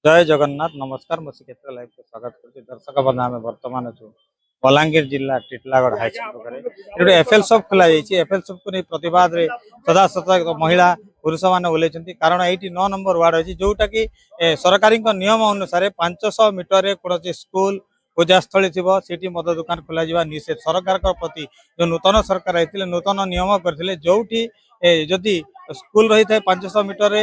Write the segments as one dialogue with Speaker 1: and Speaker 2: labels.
Speaker 1: जय जगन्नाथ नमस्कार मु श्रीक्षेत्र लाइव को स्वागत करछि दर्शक बंधु आमे वर्तमान छु बलांगीर जिला टिटलागढ़ हाई स्कूल पारे एफएल शॉप खोला जाइए। एफएल शॉप को नहीं प्रतिवाद रे सदा सदा महिला पुरुष मैंने ओल्लैंती कारण ये 9 नंबर वार्ड अच्छी जोटा कि सरकारी नियम अनुसार 500 मीटर कौन स्कूल पूजास्थली थी सीटी मद दुकान खोल निषेध सरकार प्रति जो नूतन सरकार आते नूतन नियम करते जो जदि स्कूल रही है 500 मीटर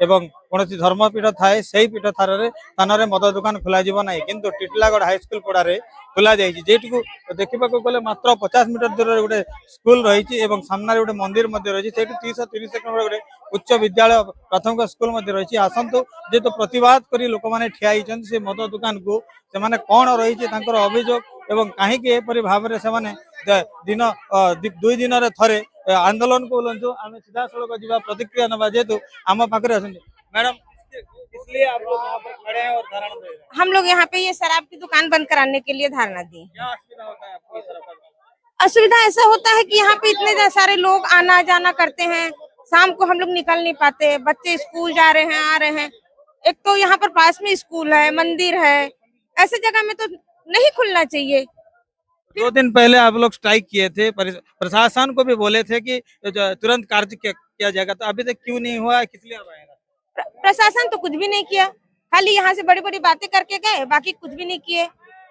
Speaker 1: एवं कौन धर्मपीठ थाए से पीठ स्थान में मद दुकान खोल ना किंतु टिटलागढ़ हाईस्कल पड़ारे खोल जेटी को देखा गले मात्र 50 मीटर दूर गोटे स्कूल रही सामने गोटे मंदिर रही 330 किलोमीटर गोटे उच्च विद्यालय प्राथमिक स्कूल रही आसतु जेहेतु प्रतिवाद कर लोक मैंने ठिया से मद दुकान को से कौन रही अभियोग एवं कहीं भाव में दिन 2 दिन थे आंदोलन को आम सीधा सड़क जा प्रतिक्रिया नवा जेहेतु आम पाखे मैडम इसलिए आप लोग यहाँ पर खड़े हैं और धारणा दे रहे हैं।
Speaker 2: हम लोग यहाँ पे ये शराब की दुकान बंद कराने के लिए धारणा दी।
Speaker 1: क्या असुविधा होता है आपको शराब का?
Speaker 2: असुविधा ऐसा होता है कि यहाँ पे इतने सारे लोग आना जाना करते हैं, शाम को हम लोग निकल नहीं पाते, बच्चे स्कूल जा रहे हैं आ रहे हैं। एक तो यहाँ पर पास में स्कूल है, मंदिर है, ऐसे जगह में तो नहीं खुलना चाहिए।
Speaker 1: 2 दिन पहले आप लोग स्ट्राइक किए थे, प्रशासन को भी बोले थे कि तुरंत कार्य किया जाएगा, तो अभी तक क्यों नहीं हुआ? किस लिए आएगा?
Speaker 2: प्रशासन तो कुछ भी नहीं किया, खाली यहाँ से बड़ी बड़ी बातें करके गए, बाकी कुछ भी नहीं किए।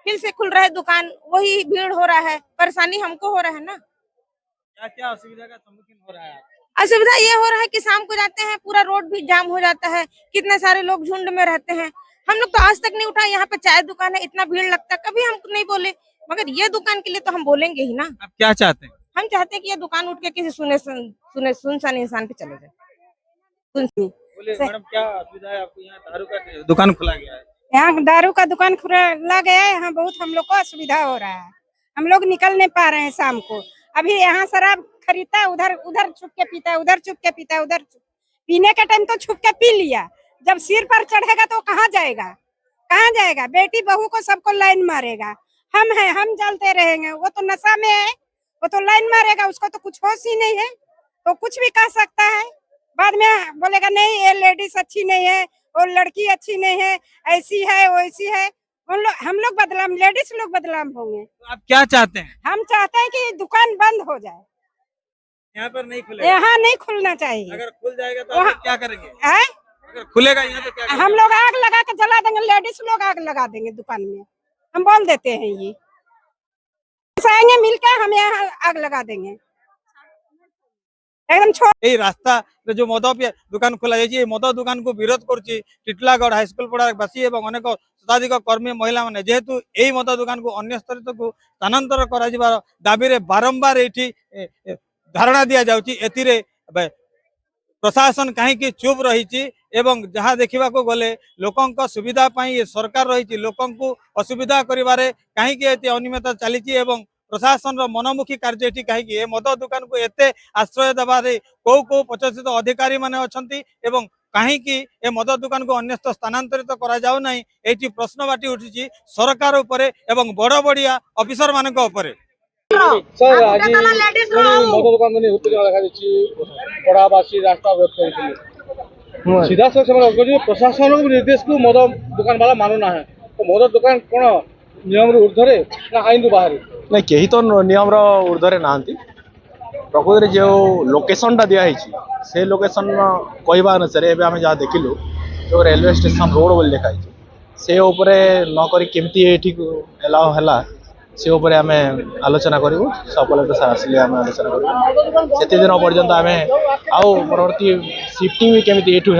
Speaker 2: फिर से खुल रहा है दुकान, वही भीड़ हो रहा है, परेशानी हमको हो रहा है ना।
Speaker 1: क्या क्या असुविधा का सम्मुखीन हो रहा है?
Speaker 2: असुविधा ये हो रहा है कि शाम को जाते हैं पूरा रोड भी जाम हो जाता है, कितने सारे लोग झुंड में रहते हैं। हम लोग तो आज तक नहीं उठा, यहाँ पे चाय दुकान है, इतना भीड़ लगता है, कभी हम नहीं बोले, मगर ये दुकान के लिए तो हम बोलेंगे ही ना।
Speaker 1: आप क्या चाहते हैं?
Speaker 2: हम चाहते हैं कि ये दुकान उठ के किसी सुनसान इंसान पे चले जाए।
Speaker 1: बोले मैडम क्या असुविधा है आपको? यहाँ दारू का दुकान खुला गया है।
Speaker 3: यहाँ दारू का दुकान खुला गया है, यहाँ बहुत हम लोग को असुविधा हो रहा है, हम लोग निकल नहीं पा रहे हैं शाम को। अभी यहाँ शराब खरीदता है, उधर उधर छुप के पीता है, उधर छुप के पीता है, उधर पीने के टाइम तो छुप के पी लिया, जब सिर पर चढ़ेगा तो कहाँ जाएगा, कहाँ जाएगा? बेटी बहू को सबको लाइन मारेगा। हम हैं, हम जलते रहेंगे, वो तो नशा में है, वो तो लाइन मारेगा, उसको तो कुछ होश ही नहीं है, तो कुछ भी कह सकता है। बाद में बोलेगा नहीं ये लेडीज अच्छी नहीं है, वो लड़की अच्छी नहीं है, ऐसी है वैसी है। हम लोग बदलाव, लेडीज लोग बदलाव होंगे।
Speaker 1: तो आप क्या चाहते हैं?
Speaker 3: हम चाहते हैं कि दुकान बंद हो जाए,
Speaker 1: यहाँ पर नहीं खुलेगा?
Speaker 3: यहाँ नहीं खुलना चाहिए।
Speaker 1: अगर खुल जाएगा तो आप क्या करेंगे?
Speaker 3: है
Speaker 1: अगर खुलेगा यहाँ तो क्या करेंगे?
Speaker 3: हम लोग आग लगा के जला देंगे, लेडीज लोग आग लगा देंगे दुकान में, हम बोल देते हैं ये आएंगे मिलकर हम यहाँ आग लगा देंगे एकदम।
Speaker 1: यही रास्ता जो मद दुकान खोल जाए मद दुकान को विरोध करुच्ची टिटलागढ़ हाईस्कल पड़ावासी और अनेक शताधिक कर्मी महिला मैंने जेहेतु यही मद दुकान को अन्य स्तर को स्थानांतर कर दाबी बारंबार ये धारणा दि जाऊँगी। प्रशासन कहीं चुप रही एवं जहाँ देखा गले लोकों सुविधा ये सरकार रही लोकों असुविधा करें कहीं अनियमितता चली प्रशासन मनमुखी कार्य कहीं मद दुकान को एते आश्रय देवारे कौ कौ प्रशासित अधिकारी माने अछंती एवं कहीं मद दुकान को अन्यत्र स्थानांतरित करा जाउ नाही एठी प्रश्न बाटी उठी सरकार उपरे एवं बड़ बड़िया ऑफिसर मानक उपरे।
Speaker 4: सर आज मद दुकान उत्तेजना देखा पड़ावासी रास्ता अवरोध कर सीधा से प्रशासन निर्देश को मद दुकान वाला मानुना है, तो मद दुकान कौन नियम ऊर्धरे ना आईन बाहर
Speaker 5: नहीं कहीं तो नियम ऊर्धरे ना प्रकृति जो लोकेशन टा दिखाई से लोकेशन कहवा अनुसार एवं आम जहाँ देखिलु जो रेलवे स्टेशन रोड बोली लिखाई से नक केमती एलाउ है से आम आलोचना करूँ सब कलेक्टर सार आसिले आम आलोचना करूँ से दिन पर्यंत आम आउ परवर्ती सिफ्टिंग भी केमी एठू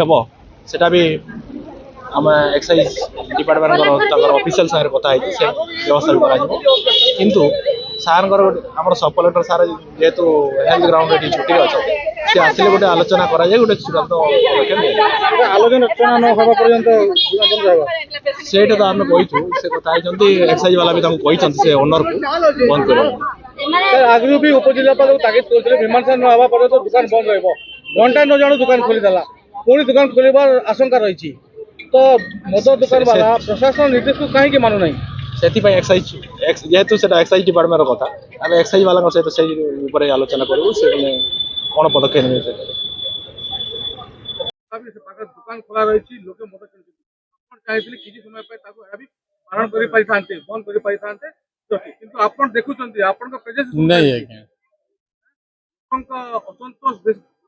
Speaker 5: सेटा भी आम एक्साइज डिपार्टमेंट ऑफिशियल सागर कथा से व्यवस्था भी कर किंतु सार आम सब कलेक्टर सार जेहेतु हेल्थ ग्राउंड छुट्टी अच्छा सी आसिले गोटे आलोचना कराए गोटे चूड़ांत
Speaker 4: आलोचना
Speaker 5: सेटा तो आम कहीचु से कथा एक्साइज वाला भी कहते ओनर को बंद कर
Speaker 4: आगे भी उपजिलापाल तागिद करते मीमांसा न हवा पर्यंत दुकान बंद रंटा 9 जन दुकान खोलीदेला पुणी दुकान खोलबार आशंका रही, तो मद दुकान वाला प्रशासन निर्देश को कहीं मानु ना
Speaker 5: से एक्साइज जेहेतु से एक्साइज डिपार्टमेंट कथा आम एक्साइज वाला सहित आलोचना करूँ से कौन पदक्षेप
Speaker 4: दुकान खोला रही लोके मद चाहिए किसी समय पे बारण कर बंद कर किंतु आपण देखुचंती आपण को प्रेजेंस
Speaker 6: नहीं आज्ञा
Speaker 4: असंतोष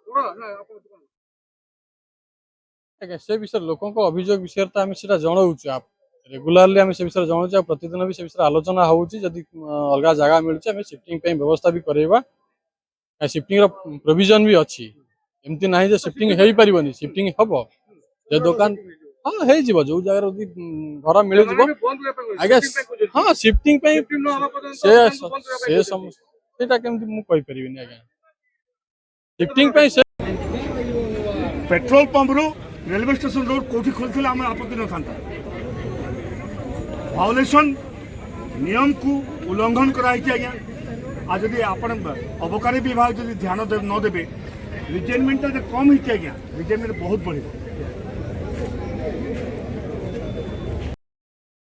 Speaker 4: बड़ ना आपण दुकान
Speaker 6: आज्ञा से विषय लोकों अभियोग विषय तो आम से जनाऊँ आप रेगुलारली आम से विषय जनाऊँ प्रतिदिन भी से विषय आलोचना होगी जदि अलग जगह मिलूँ आम शिफ्टिंग व्यवस्था भी करवा शिफ्टिंग प्रोविजन भी अच्छी एमती ना जे शिफ्टिंग हो पारनि शिफ्टिंग हम जो दुकान हाँ हो जो जगह घर मिल आज्ञा हाँ शिफ्टिंग सेटा केमती मुझे आज्ञा शिफ्टिंग से
Speaker 7: पेट्रोल पंप रू रेलवे स्टेशन रोड कोठी खोलते आम आपत्ति न था भायोलेसन नियम को उल्लंघन कराई आज्ञा आज जदि आपण अबकारी विभाग जदि ध्यान न देवे रिजेनमेंट कम होती आज्ञा रिजेनमेंट बहुत बढ़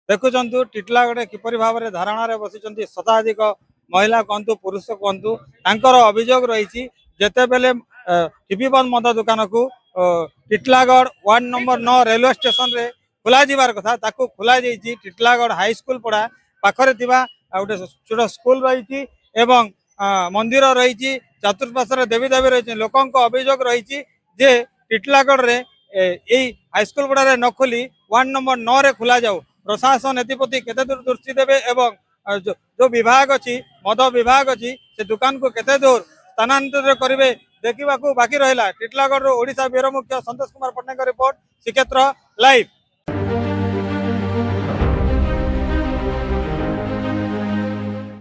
Speaker 1: देखुं टिटलागढ़ किपर भाव में धारणा बसी शताधिक महिला कहतु पुरुष कहतु तांकर अभियोग रही जिते बेले टीवी1 मद दुकान को Titlagarh ward number 9 railway station रे खोला जीवार कथा ताकू खोला जाइए टिटलागढ़ हाई स्कूल पड़ा पाखरे गोटे छोट स्कूल रही एवं मंदिर रही चतुर्पार्श्व देवी देवी रही लोकों अभियोग रही जे टिटलागढ़ रे हाई स्कूल पड़ा न खोली वार्ड नंबर 9 रे खोला जाऊ प्रशासन एप्रति केते दूर दृष्टि देवे एवं जो विभाग अच्छी मद विभाग अच्छी से दुकान को केते दूर स्थानांतरित करेंगे देखा बाकी रहा टिटलागढ़ ओडिशा ब्यूरो मुख्य संतोष कुमार पट्टनायक रिपोर्ट श्रीक्षेत्र लाइव।